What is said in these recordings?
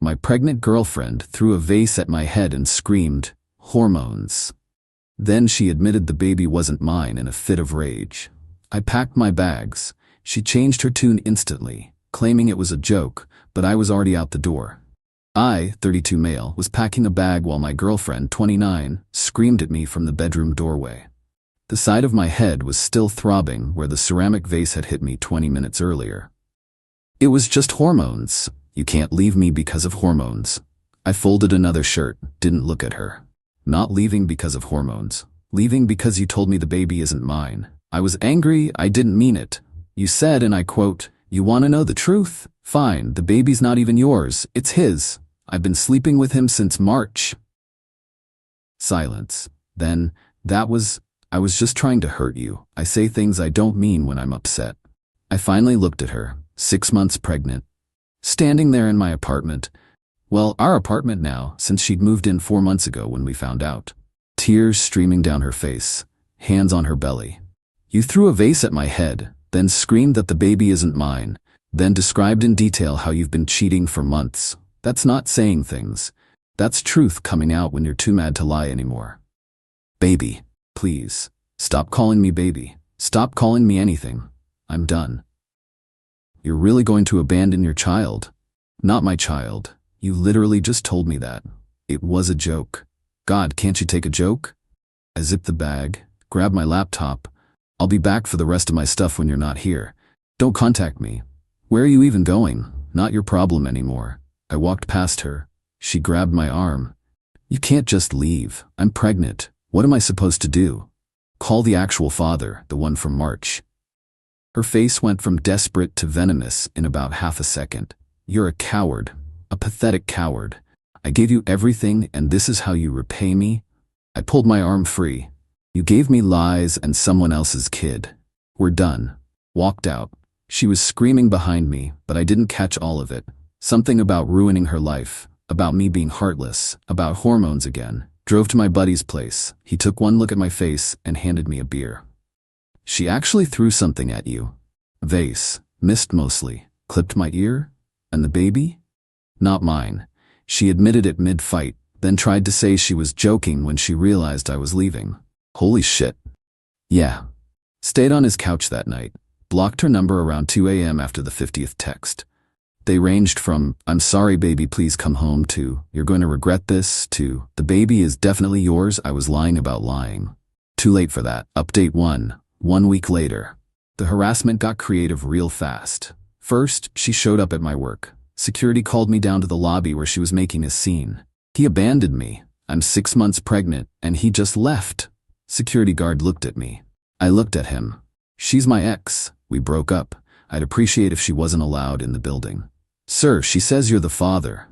My pregnant girlfriend threw a vase at my head and screamed, "Hormones." Then she admitted the baby wasn't mine in a fit of rage. I packed my bags. She changed her tune instantly, claiming it was a joke, but I was already out the door. I, 32 male, was packing a bag while my girlfriend, 29, screamed at me from the bedroom doorway. The side of my head was still throbbing where the ceramic vase had hit me 20 minutes earlier. "It was just hormones. You can't leave me because of hormones." I folded another shirt, didn't look at her. "Not leaving because of hormones. Leaving because you told me the baby isn't mine." I was angry, I didn't mean it. "You said," and I quote, "You want to know the truth? Fine, the baby's not even yours, it's his. I've been sleeping with him since March." Silence. Then, "I was just trying to hurt you. I say things I don't mean when I'm upset." I finally looked at her, 6 months pregnant, standing there in my apartment. Well, our apartment now, since she'd moved in 4 months ago when we found out. Tears streaming down her face, hands on her belly. "You threw a vase at my head, then screamed that the baby isn't mine, then described in detail how you've been cheating for months. That's not saying things. That's truth coming out when you're too mad to lie anymore. Baby, please, stop calling me baby. Stop calling me anything. I'm done." "You're really going to abandon your child?" "Not my child. You literally just told me that. It was a joke. God, can't you take a joke?" I zipped the bag, grabbed my laptop. "I'll be back for the rest of my stuff when you're not here. Don't contact me." "Where are you even going? Not your problem anymore." I walked past her. She grabbed my arm. "You can't just leave. I'm pregnant. What am I supposed to do?" "Call the actual father, the one from March." Her face went from desperate to venomous in about half a second. "You're a coward. A pathetic coward. I gave you everything and this is how you repay me?" I pulled my arm free. "You gave me lies and someone else's kid. We're done." Walked out. She was screaming behind me, but I didn't catch all of it. Something about ruining her life, about me being heartless, about hormones again. Drove to my buddy's place. He took one look at my face and handed me a beer. "She actually threw something at you." "Vase. Missed mostly. Clipped my ear? And the baby?" "Not mine." She admitted it mid-fight, then tried to say she was joking when she realized I was leaving. Holy shit. Yeah. Stayed on his couch that night. Blocked her number around 2 a.m. after the 50th text. They ranged from, "I'm sorry baby, please come home," to, "You're going to regret this," to, "The baby is definitely yours, I was lying about lying." Too late for that. Update 1 week later. The harassment got creative real fast. First, she showed up at my work. Security called me down to the lobby where she was making a scene. "He abandoned me. I'm 6 months pregnant, and he just left." Security guard looked at me. I looked at him. "She's my ex. We broke up. I'd appreciate if she wasn't allowed in the building." "Sir, she says you're the father."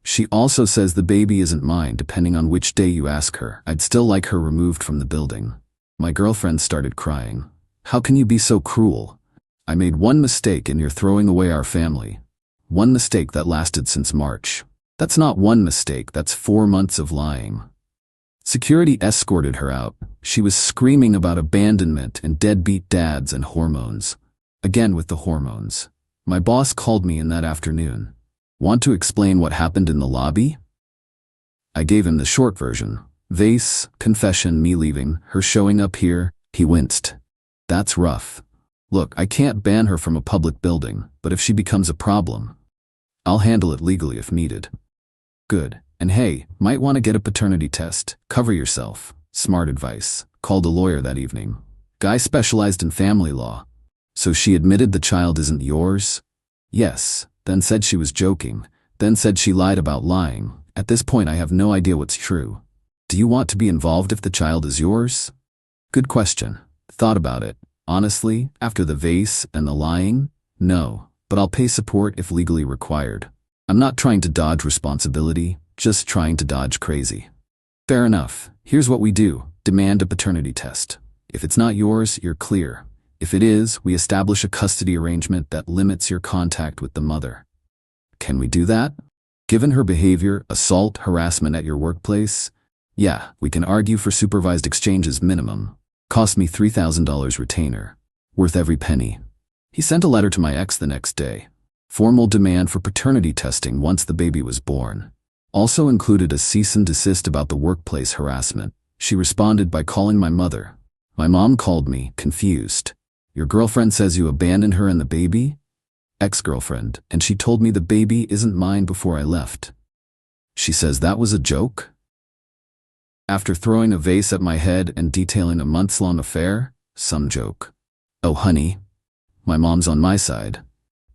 "She also says the baby isn't mine depending on which day you ask her. I'd still like her removed from the building." My girlfriend started crying. "How can you be so cruel? I made one mistake and you're throwing away our family. One mistake that lasted since March. That's not one mistake, that's 4 months of lying." Security escorted her out. She was screaming about abandonment and deadbeat dads and hormones. Again with the hormones. My boss called me in that afternoon. "Want to explain what happened in the lobby?" I gave him the short version. Vase, confession, me leaving, her showing up here. He winced. "That's rough. Look, I can't ban her from a public building, but if she becomes a problem, I'll handle it legally if needed." "Good. And hey, might want to get a paternity test. Cover yourself." Smart advice. Called a lawyer that evening. Guy specialized in family law. "So she admitted the child isn't yours?" "Yes." Then said she was joking. Then said she lied about lying. At this point I have no idea what's true. "Do you want to be involved if the child is yours?" Good question. Thought about it. Honestly, after the vase and the lying, no. But I'll pay support if legally required. I'm not trying to dodge responsibility, just trying to dodge crazy. "Fair enough. Here's what we do. Demand a paternity test. If it's not yours, you're clear. If it is, we establish a custody arrangement that limits your contact with the mother." Can we do that? Given her behavior, assault, harassment at your workplace? Yeah, we can argue for supervised exchanges minimum. Cost me $3,000 retainer. Worth every penny. He sent a letter to my ex the next day. Formal demand for paternity testing once the baby was born. Also included a cease and desist about the workplace harassment. She responded by calling my mother. My mom called me, confused. Your girlfriend says you abandoned her and the baby? Ex-girlfriend, and she told me the baby isn't mine before I left. She says that was a joke? After throwing a vase at my head and detailing a months-long affair, some joke. Oh honey, my mom's on my side.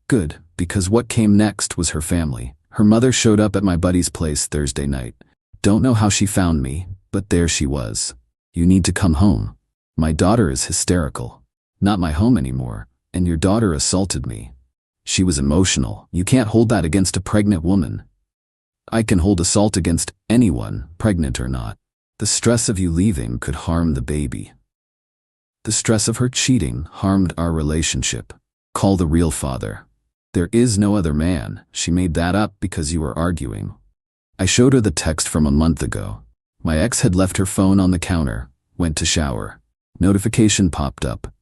Good, because what came next was her family. Her mother showed up at my buddy's place Thursday night. Don't know how she found me, but there she was. You need to come home. My daughter is hysterical. Not my home anymore, and your daughter assaulted me. She was emotional. You can't hold that against a pregnant woman. I can hold assault against anyone, pregnant or not. The stress of you leaving could harm the baby. The stress of her cheating harmed our relationship. Call the real father. There is no other man. She made that up because you were arguing. I showed her the text from a month ago. My ex had left her phone on the counter, went to shower. Notification popped up.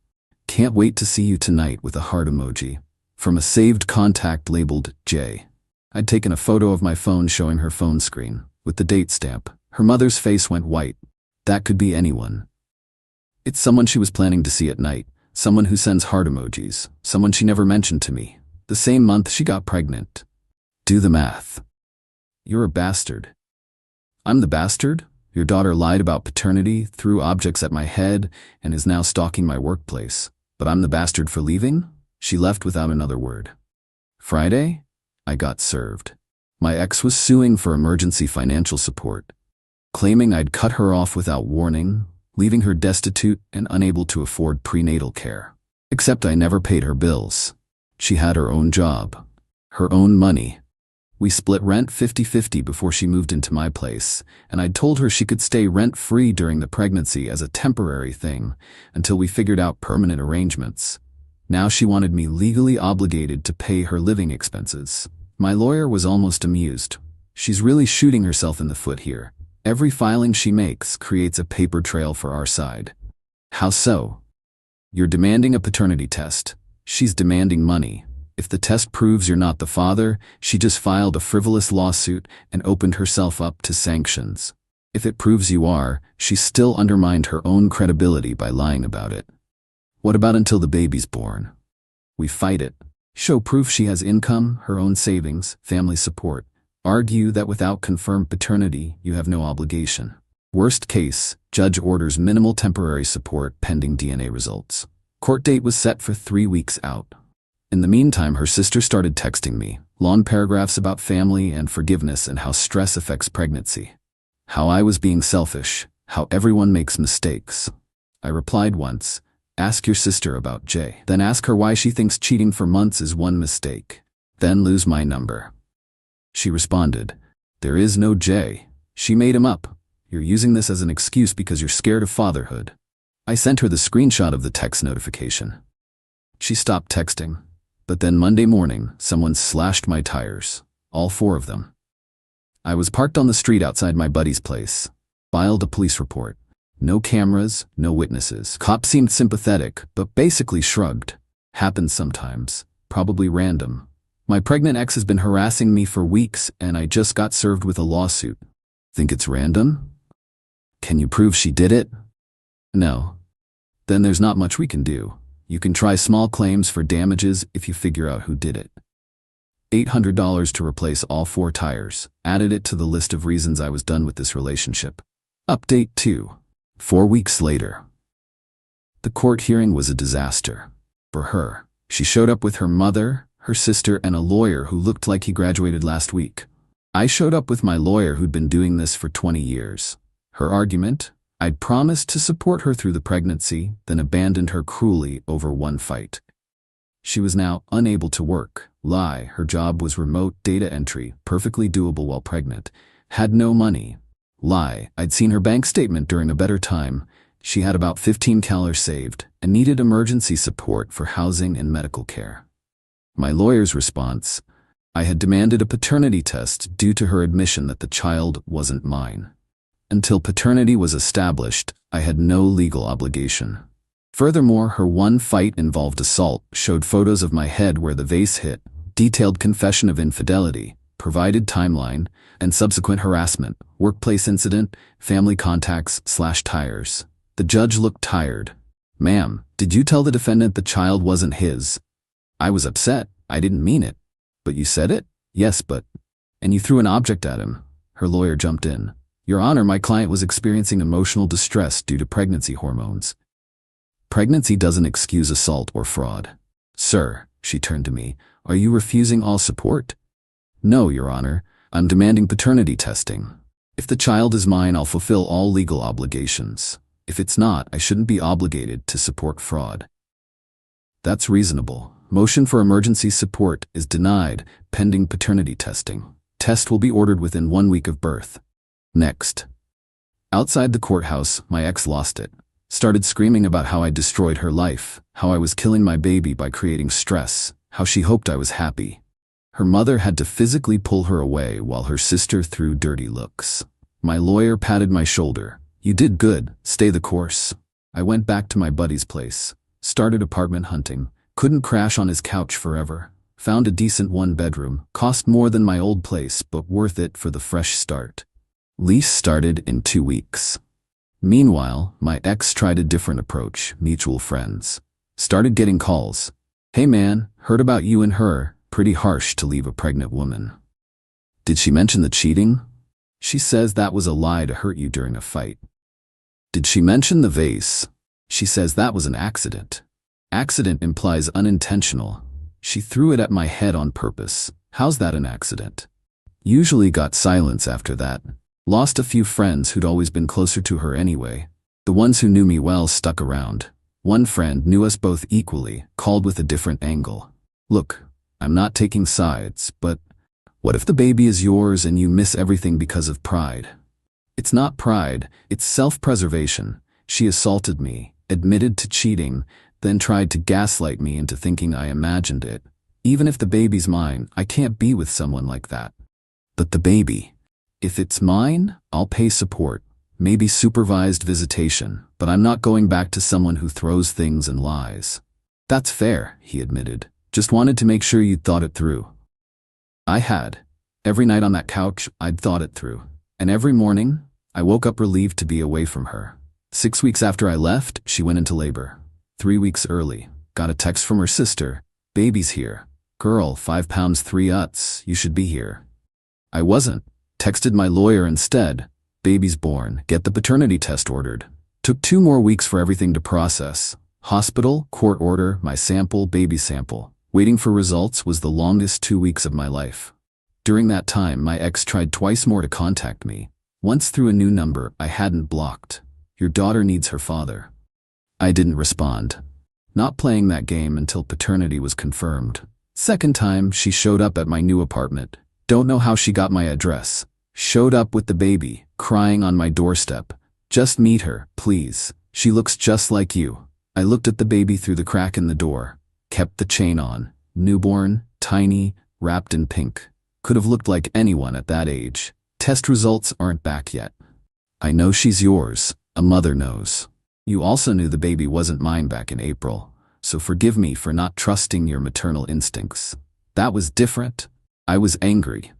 Can't wait to see you tonight with a heart emoji. From a saved contact labeled J. I'd taken a photo of my phone showing her phone screen, with the date stamp. Her mother's face went white. That could be anyone. It's someone she was planning to see at night, someone who sends heart emojis, someone she never mentioned to me. The same month she got pregnant. Do the math. You're a bastard. I'm the bastard? Your daughter lied about paternity, threw objects at my head, and is now stalking my workplace. But I'm the bastard for leaving? She left without another word. Friday, I got served. My ex was suing for emergency financial support, claiming I'd cut her off without warning, leaving her destitute and unable to afford prenatal care. Except I never paid her bills. She had her own job, her own money. We split rent 50-50 before she moved into my place, and I'd told her she could stay rent-free during the pregnancy as a temporary thing until we figured out permanent arrangements. Now she wanted me legally obligated to pay her living expenses. My lawyer was almost amused. She's really shooting herself in the foot here. Every filing she makes creates a paper trail for our side. How so? You're demanding a paternity test. She's demanding money. If the test proves you're not the father, she just filed a frivolous lawsuit and opened herself up to sanctions. If it proves you are, she still undermined her own credibility by lying about it. What about until the baby's born? We fight it. Show proof she has income, her own savings, family support. Argue that without confirmed paternity, you have no obligation. Worst case, judge orders minimal temporary support pending DNA results. Court date was set for 3 weeks out. In the meantime, her sister started texting me, long paragraphs about family and forgiveness and how stress affects pregnancy. How I was being selfish, how everyone makes mistakes. I replied once, ask your sister about Jay. Then ask her why she thinks cheating for months is one mistake. Then lose my number. She responded, there is no Jay. She made him up. You're using this as an excuse because you're scared of fatherhood. I sent her the screenshot of the text notification. She stopped texting. But then Monday morning, someone slashed my tires. All 4 of them. I was parked on the street outside my buddy's place. Filed a police report. No cameras, no witnesses. Cop seemed sympathetic, but basically shrugged. Happens sometimes. Probably random. My pregnant ex has been harassing me for weeks, and I just got served with a lawsuit. Think it's random? Can you prove she did it? No. Then there's not much we can do. You can try small claims for damages if you figure out who did it. $800 to replace all 4 tires. Added it to the list of reasons I was done with this relationship. Update 2. 4 weeks later. The court hearing was a disaster. For her. She showed up with her mother, her sister, and a lawyer who looked like he graduated last week. I showed up with my lawyer who'd been doing this for 20 years. Her argument? I'd promised to support her through the pregnancy, then abandoned her cruelly over one fight. She was now unable to work. Lie, her job was remote data entry, perfectly doable while pregnant. Had no money. Lie, I'd seen her bank statement during a better time. She had about $15 saved and needed emergency support for housing and medical care. My lawyer's response? I had demanded a paternity test due to her admission that the child wasn't mine. Until paternity was established, I had no legal obligation. Furthermore, her one fight involved assault, showed photos of my head where the vase hit, Detailed confession of infidelity, provided timeline, and subsequent harassment, workplace incident, family contacts/tires. The judge looked tired. Ma'am, did you tell the defendant the child wasn't his? I was upset. I didn't mean it. But you said it? Yes, but... And you threw an object at him. Her lawyer jumped in. Your Honor, my client was experiencing emotional distress due to pregnancy hormones. Pregnancy doesn't excuse assault or fraud. Sir, she turned to me, are you refusing all support? No, Your Honor. I'm demanding paternity testing. If the child is mine, I'll fulfill all legal obligations. If it's not, I shouldn't be obligated to support fraud. That's reasonable. Motion for emergency support is denied, pending paternity testing. Test will be ordered within 1 week of birth. Next. Outside the courthouse, my ex lost it. Started screaming about how I destroyed her life, how I was killing my baby by creating stress, how she hoped I was happy. Her mother had to physically pull her away while her sister threw dirty looks. My lawyer patted my shoulder. You did good, stay the course. I went back to my buddy's place, started apartment hunting, couldn't crash on his couch forever, found a decent 1-bedroom, cost more than my old place but worth it for the fresh start. Lease started in 2 weeks. Meanwhile, my ex tried a different approach, mutual friends. Started getting calls. Hey man, heard about you and her, pretty harsh to leave a pregnant woman. Did she mention the cheating? She says that was a lie to hurt you during a fight. Did she mention the vase? She says that was an accident. Accident implies unintentional. She threw it at my head on purpose. How's that an accident? Usually got silence after that. Lost a few friends who'd always been closer to her anyway. The ones who knew me well stuck around. One friend knew us both equally, called with a different angle. Look, I'm not taking sides, but what if the baby is yours and you miss everything because of pride? It's not pride, it's self-preservation. She assaulted me, admitted to cheating, then tried to gaslight me into thinking I imagined it. Even if the baby's mine, I can't be with someone like that. But the baby... If it's mine, I'll pay support, maybe supervised visitation, but I'm not going back to someone who throws things and lies. That's fair, he admitted. Just wanted to make sure you'd thought it through. I had. Every night on that couch, I'd thought it through. And every morning, I woke up relieved to be away from her. 6 weeks after I left, she went into labor. 3 weeks early. Got a text from her sister. Baby's here. Girl, 5 pounds 3 ounces, you should be here. I wasn't. Texted my lawyer instead. Baby's born, get the paternity test ordered. Took 2 more weeks for everything to process. Hospital, court order, my sample, baby sample. Waiting for results was the longest 2 weeks of my life. During that time, my ex tried twice more to contact me. Once through a new number I hadn't blocked. Your daughter needs her father. I didn't respond. Not playing that game until paternity was confirmed. Second time, she showed up at my new apartment. Don't know how she got my address. Showed up with the baby, crying on my doorstep. Just meet her, please. She looks just like you. I looked at the baby through the crack in the door. Kept the chain on. Newborn, tiny, wrapped in pink. Could have looked like anyone at that age. Test results aren't back yet. I know she's yours. A mother knows. You also knew the baby wasn't mine back in April. So forgive me for not trusting your maternal instincts. That was different. I was angry.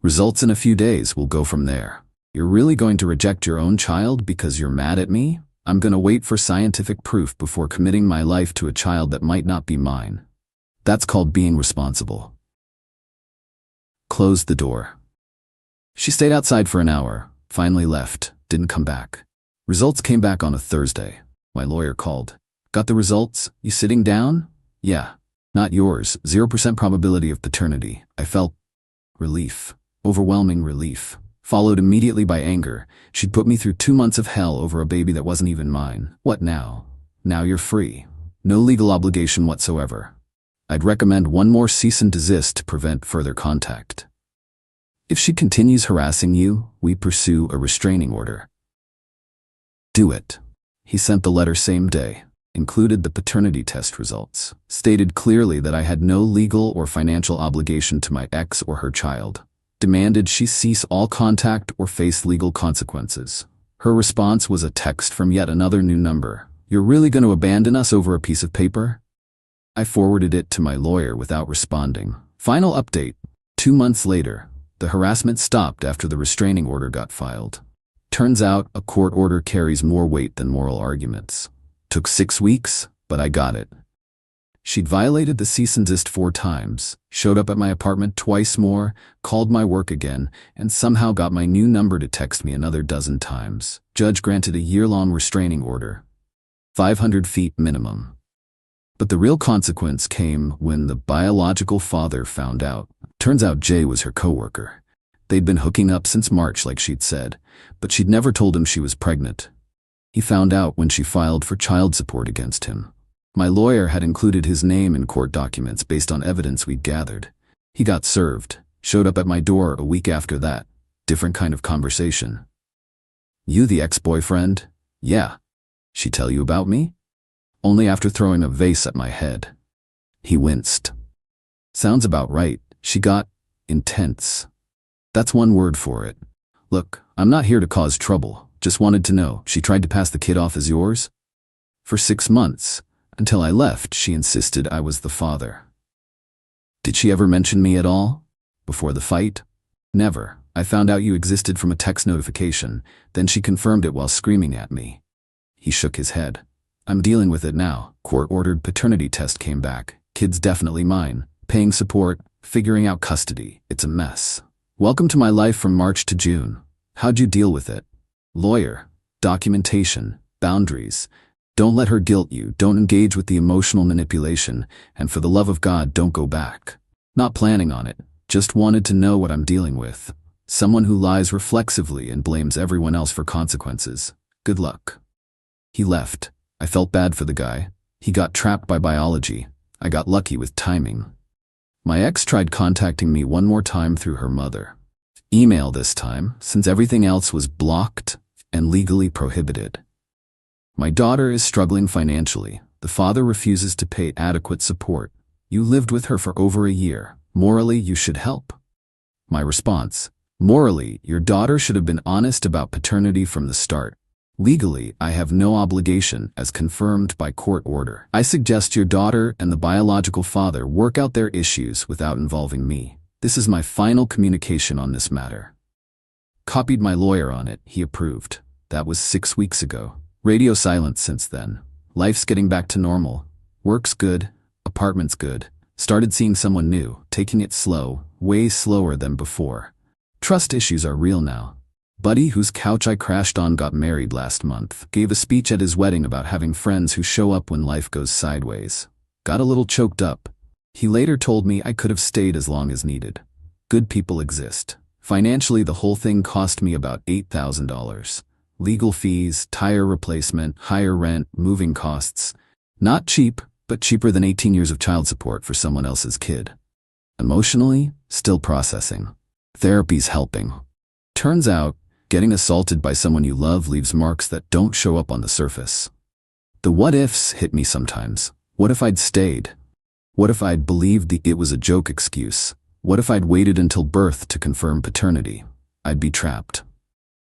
Results in a few days, will go from there. You're really going to reject your own child because you're mad at me? I'm gonna wait for scientific proof before committing my life to a child that might not be mine. That's called being responsible. Closed the door. She stayed outside for an hour, finally left, didn't come back. Results came back on a Thursday. My lawyer called. Got the results? You sitting down? Yeah. Not yours, 0% probability of paternity. I felt relief, overwhelming relief, followed immediately by anger. She'd put me through 2 months of hell over a baby that wasn't even mine. What now? Now you're free. No legal obligation whatsoever. I'd recommend one more cease and desist to prevent further contact. If she continues harassing you, we pursue a restraining order. Do it. He sent the letter same day. Included the paternity test results, stated clearly that I had no legal or financial obligation to my ex or her child, demanded she cease all contact or face legal consequences. Her response was a text from yet another new number. You're really going to abandon us over a piece of paper? I forwarded it to my lawyer without responding. Final update. 2 months later, the harassment stopped after the restraining order got filed. Turns out a court order carries more weight than moral arguments. Took 6 weeks, but I got it. She'd violated the cease and desist 4 times, showed up at my apartment twice more, called my work again, and somehow got my new number to text me another 12 times. Judge granted a year-long restraining order. 500 feet minimum. But the real consequence came when the biological father found out. Turns out Jay was her coworker. They'd been hooking up since March like she'd said, but she'd never told him she was pregnant. He found out when she filed for child support against him. My lawyer had included his name in court documents based on evidence we'd gathered. He got served, showed up at my door a week after that. Different kind of conversation. "You the ex-boyfriend?" "Yeah." "She tell you about me?" "Only after throwing a vase at my head." He winced. "Sounds about right." She got intense. That's one word for it. "Look, I'm not here to cause trouble. Just wanted to know, she tried to pass the kid off as yours?" For 6 months, until I left, she insisted I was the father. "Did she ever mention me at all? Before the fight?" "Never. I found out you existed from a text notification, then she confirmed it while screaming at me." He shook his head. "I'm dealing with it now. Court-ordered paternity test came back. Kid's definitely mine. Paying support, figuring out custody. It's a mess. Welcome to my life from March to June. How'd you deal with it?" "Lawyer, documentation, boundaries. Don't let her guilt you, don't engage with the emotional manipulation, and for the love of God, don't go back." "Not planning on it. Just wanted to know what I'm dealing with. Someone who lies reflexively and blames everyone else for consequences. Good luck." He left. I felt bad for the guy. He got trapped by biology. I got lucky with timing. My ex tried contacting me one more time through her mother. Email this time, since everything else was blocked and legally prohibited. "My daughter is struggling financially. The father refuses to pay adequate support. You lived with her for over a year. Morally, you should help." My response: "Morally, your daughter should have been honest about paternity from the start. Legally, I have no obligation, as confirmed by court order. I suggest your daughter and the biological father work out their issues without involving me. This is my final communication on this matter." Copied my lawyer on it. He approved. That was 6 weeks ago. Radio silence since then. Life's getting back to normal. Work's good. Apartment's good. Started seeing someone new, taking it slow, way slower than before. Trust issues are real now. Buddy, whose couch I crashed on, got married last month. Gave a speech at his wedding about having friends who show up when life goes sideways. Got a little choked up. He later told me I could have stayed as long as needed. Good people exist. Financially, the whole thing cost me about $8,000. Legal fees, tire replacement, higher rent, moving costs. Not cheap, but cheaper than 18 years of child support for someone else's kid. Emotionally, still processing. Therapy's helping. Turns out, getting assaulted by someone you love leaves marks that don't show up on the surface. The what-ifs hit me sometimes. What if I'd stayed? What if I'd believed it was a joke excuse? What if I'd waited until birth to confirm paternity? I'd be trapped.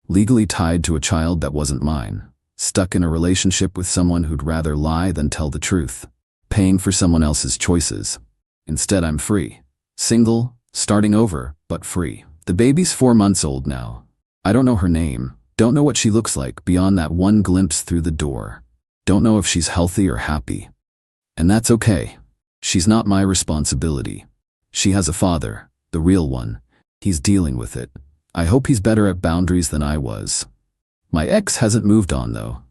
Legally tied to a child that wasn't mine. Stuck in a relationship with someone who'd rather lie than tell the truth. Paying for someone else's choices. Instead, I'm free. Single, starting over, but free. The baby's 4 months old now. I don't know her name. Don't know what she looks like beyond that one glimpse through the door. Don't know if she's healthy or happy. And that's okay. She's not my responsibility. She has a father, the real one. He's dealing with it. I hope he's better at boundaries than I was. My ex hasn't moved on though.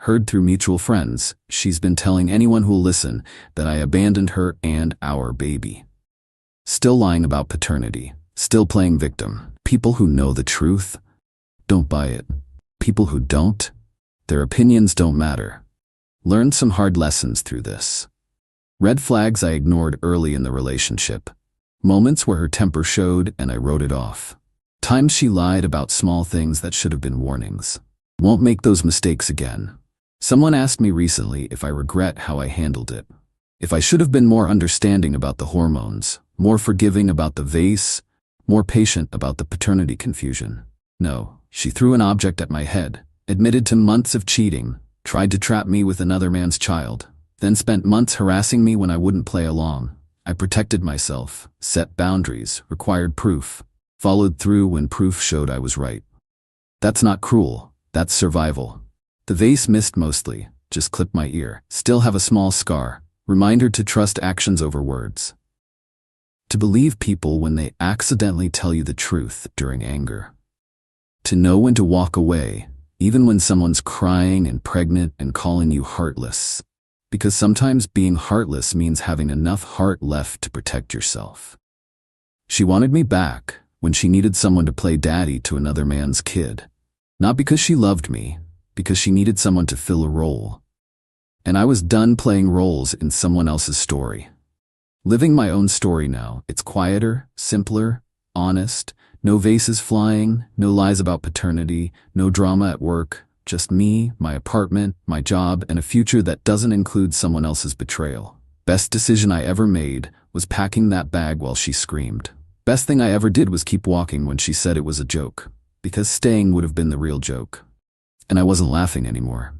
Heard through mutual friends, she's been telling anyone who'll listen that I abandoned her and our baby. Still lying about paternity. Still playing victim. People who know the truth don't buy it. People who don't, their opinions don't matter. Learned some hard lessons through this. Red flags I ignored early in the relationship. Moments where her temper showed and I wrote it off. Times she lied about small things that should have been warnings. Won't make those mistakes again. Someone asked me recently if I regret how I handled it. If I should have been more understanding about the hormones, more forgiving about the vase, more patient about the paternity confusion. No, she threw an object at my head, admitted to months of cheating, tried to trap me with another man's child, then spent months harassing me when I wouldn't play along. I protected myself, set boundaries, required proof, followed through when proof showed I was right. That's not cruel, that's survival. The vase missed mostly, just clipped my ear. Still have a small scar. Reminder to trust actions over words. To believe people when they accidentally tell you the truth during anger. To know when to walk away, even when someone's crying and pregnant and calling you heartless. Because sometimes being heartless means having enough heart left to protect yourself. She wanted me back when she needed someone to play daddy to another man's kid. Not because she loved me, because she needed someone to fill a role. And I was done playing roles in someone else's story. Living my own story now, it's quieter, simpler, honest, no vases flying, no lies about paternity, no drama at work, just me, my apartment, my job, and a future that doesn't include someone else's betrayal. Best decision I ever made was packing that bag while she screamed. Best thing I ever did was keep walking when she said it was a joke, because staying would have been the real joke. And I wasn't laughing anymore.